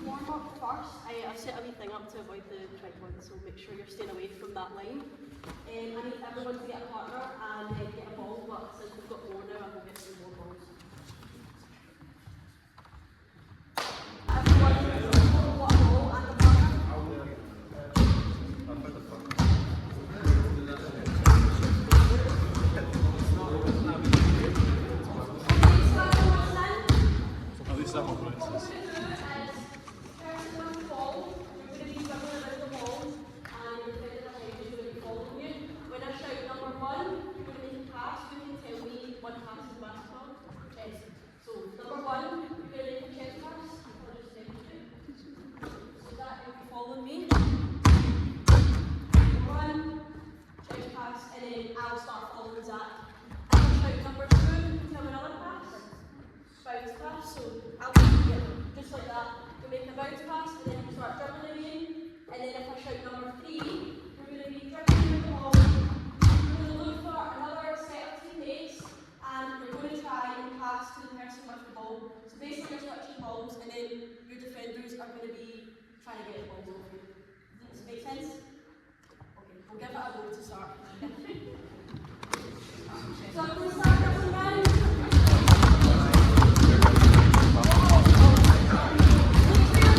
warm up first. I've set a wee thing up to avoid the tripod, so make sure you're staying away from that line. I need everyone to get a partner and get a ball, but since we've got more now, I will get some more balls. Everyone, what a ball and a partner. I'll start following Zach. And I'll shout number 2, tell me another pass. Bounce pass, so I'll do it just like that. We make a bounce pass and then we start dribbling again. And then if I shout number 3, we're going to be dribbling the ball. We're going to look for another set of teammates and we're going to try and pass to the person with the ball. So basically you're switching balls and then your defenders are going to be trying to get the balls off you. Does this make sense? Okay, we'll give it a go to start. So I'm going to start this again.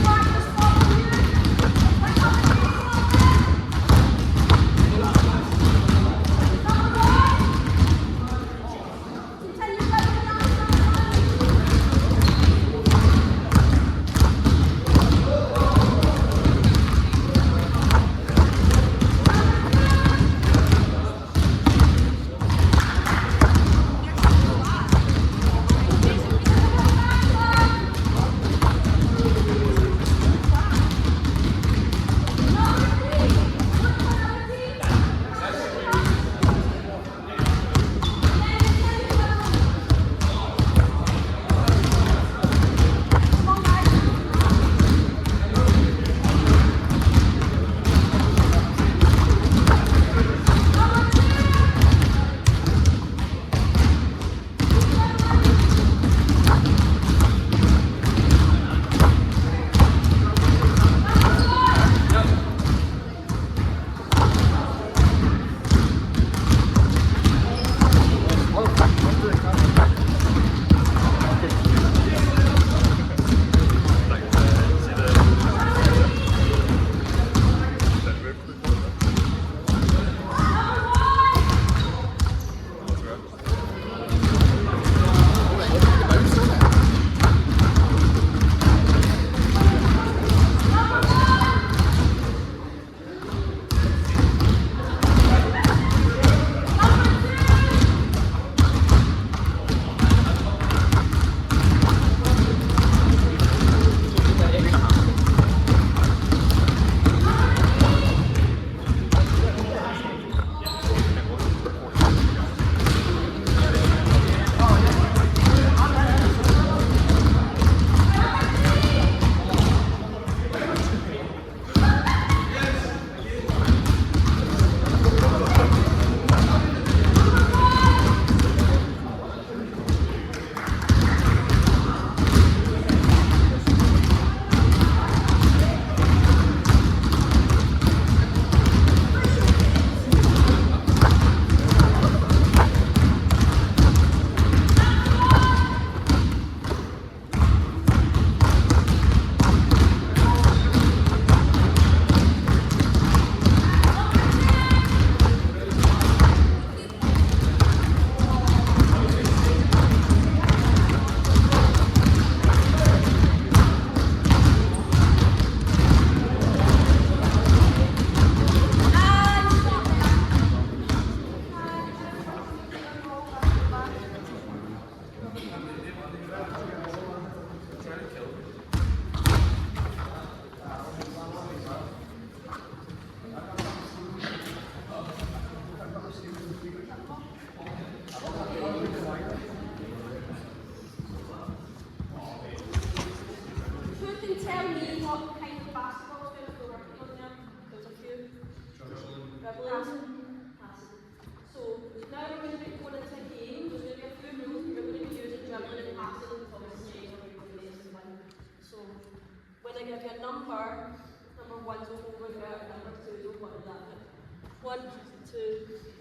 Practice ball here.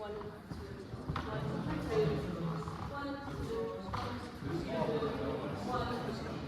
1, 2, 1, 2, 1, 2, 1, 2, 1, 2, 1.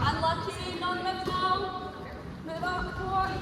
Unlucky, non-move now. Move up forward.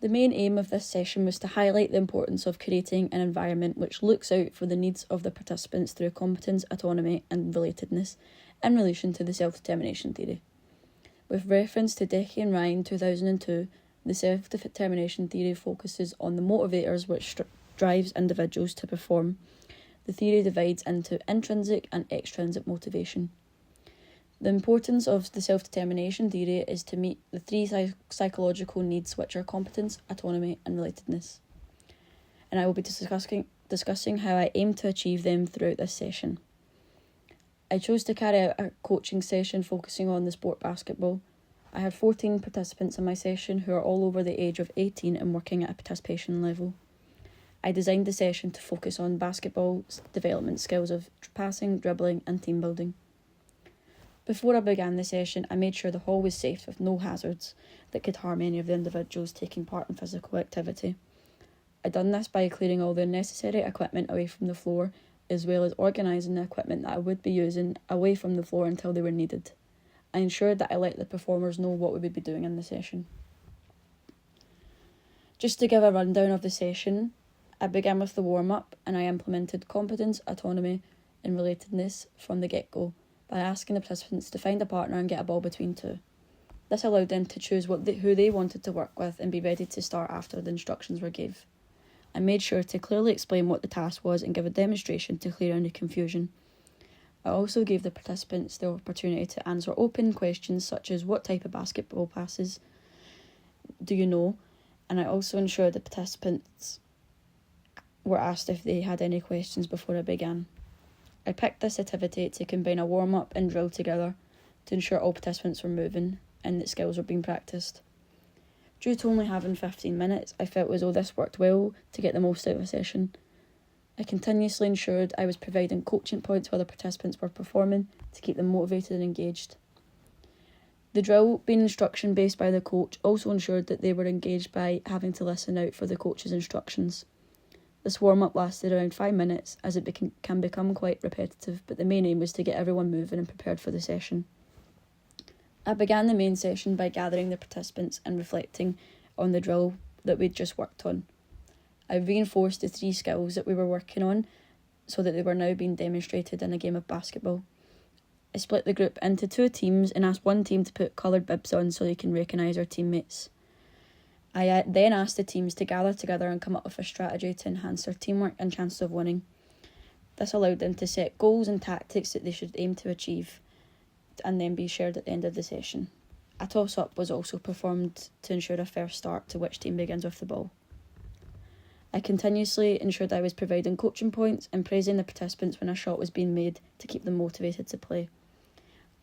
The main aim of this session was to highlight the importance of creating an environment which looks out for the needs of the participants through competence, autonomy and relatedness in relation to the self-determination theory. With reference to Decky and Ryan 2002, the self-determination theory focuses on the motivators which drives individuals to perform. The theory divides into intrinsic and extrinsic motivation. The importance of the self-determination theory is to meet the three psychological needs, which are competence, autonomy and relatedness. And I will be discussing how I aim to achieve them throughout this session. I chose to carry out a coaching session focusing on the sport basketball. I had 14 participants in my session who are all over the age of 18 and working at a participation level. I designed the session to focus on basketball development skills of passing, dribbling and team building. Before I began the session, I made sure the hall was safe with no hazards that could harm any of the individuals taking part in physical activity. I done this by clearing all the necessary equipment away from the floor, as well as organising the equipment that I would be using away from the floor until they were needed. I ensured that I let the performers know what we would be doing in the session. Just to give a rundown of the session, I began with the warm-up and I implemented competence, autonomy and relatedness from the get-go, by asking the participants to find a partner and get a ball between two. This allowed them to choose who they wanted to work with and be ready to start after the instructions were given. I made sure to clearly explain what the task was and give a demonstration to clear any confusion. I also gave the participants the opportunity to answer open questions such as what type of basketball passes do you know, and I also ensured the participants were asked if they had any questions before I began. I picked this activity to combine a warm-up and drill together. to ensure all participants were moving and that skills were being practised. Due to only having 15 minutes, I felt as though this worked well to get the most out of a session. I continuously ensured I was providing coaching points while the participants were performing to keep them motivated and engaged. The drill, being instruction based by the coach, also ensured that they were engaged by having to listen out for the coach's instructions. This warm-up lasted around 5 minutes, as it can become quite repetitive, but the main aim was to get everyone moving and prepared for the session. I began the main session by gathering the participants and reflecting on the drill that we'd just worked on. I reinforced the 3 skills that we were working on so that they were now being demonstrated in a game of basketball. I split the group into 2 teams and asked one team to put coloured bibs on so they can recognise our teammates. I then asked the teams to gather together and come up with a strategy to enhance their teamwork and chances of winning. This allowed them to set goals and tactics that they should aim to achieve and then be shared at the end of the session. A toss-up was also performed to ensure a fair start to which team begins with the ball. I continuously ensured I was providing coaching points and praising the participants when a shot was being made to keep them motivated to play.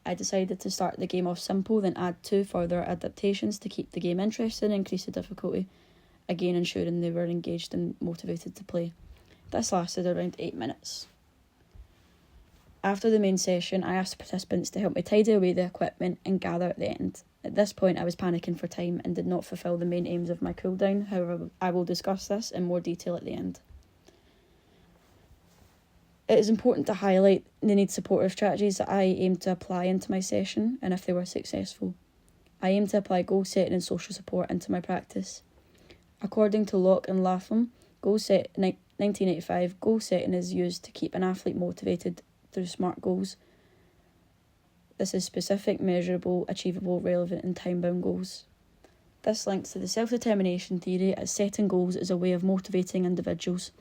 I decided to start the game off simple, then add 2 further adaptations to keep the game interesting and increase the difficulty, again ensuring they were engaged and motivated to play. This lasted around 8 minutes. After the main session, I asked the participants to help me tidy away the equipment and gather at the end. At this point, I was panicking for time and did not fulfil the main aims of my cooldown. However, I will discuss this in more detail at the end. It is important to highlight the need supportive strategies that I aim to apply into my session and if they were successful. I aim to apply goal setting and social support into my practice. According to Locke and Latham, 1985, goal setting is used to keep an athlete motivated through SMART goals. This is specific, measurable, achievable, relevant and time-bound goals. This links to the self-determination theory, as setting goals is a way of motivating individuals.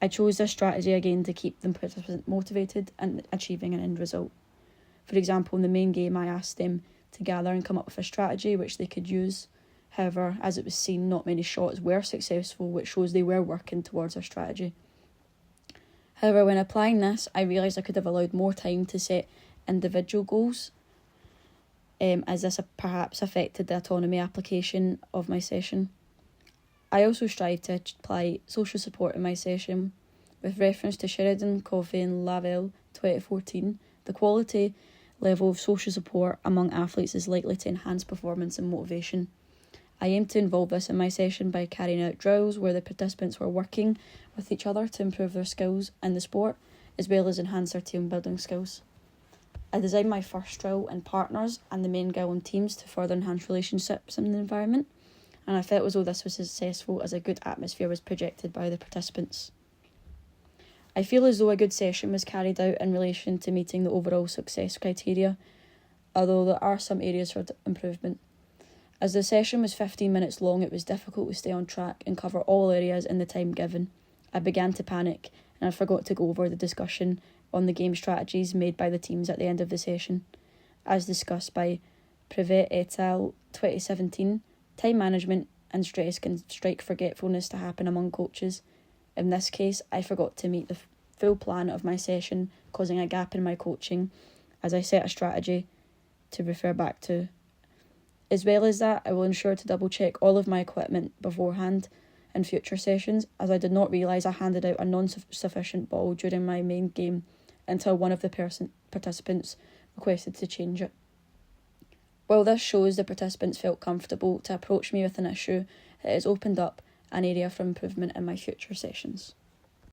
I chose this strategy again to keep the participants motivated and achieving an end result. For example, in the main game, I asked them to gather and come up with a strategy which they could use. However, as it was seen, not many shots were successful, which shows they were working towards a strategy. However, when applying this, I realised I could have allowed more time to set individual goals, as this perhaps affected the autonomy application of my session. I also strive to apply social support in my session. With reference to Sheridan, Coffey and Lavelle 2014, the quality level of social support among athletes is likely to enhance performance and motivation. I aim to involve this in my session by carrying out drills where the participants were working with each other to improve their skills in the sport, as well as enhance their team building skills. I designed my first drill in partners and the main goal in teams to further enhance relationships in the environment, and I felt as though this was successful as a good atmosphere was projected by the participants. I feel as though a good session was carried out in relation to meeting the overall success criteria, although there are some areas for improvement. As the session was 15 minutes long, it was difficult to stay on track and cover all areas in the time given. I began to panic and I forgot to go over the discussion on the game strategies made by the teams at the end of the session. As discussed by Privet et al. 2017, time management and stress can strike forgetfulness to happen among coaches. In this case, I forgot to meet the full plan of my session, causing a gap in my coaching as I set a strategy to refer back to. As well as that, I will ensure to double check all of my equipment beforehand in future sessions, as I did not realise I handed out a non-sufficient ball during my main game until one of the participants requested to change it. While this shows the participants felt comfortable to approach me with an issue, it has opened up an area for improvement in my future sessions.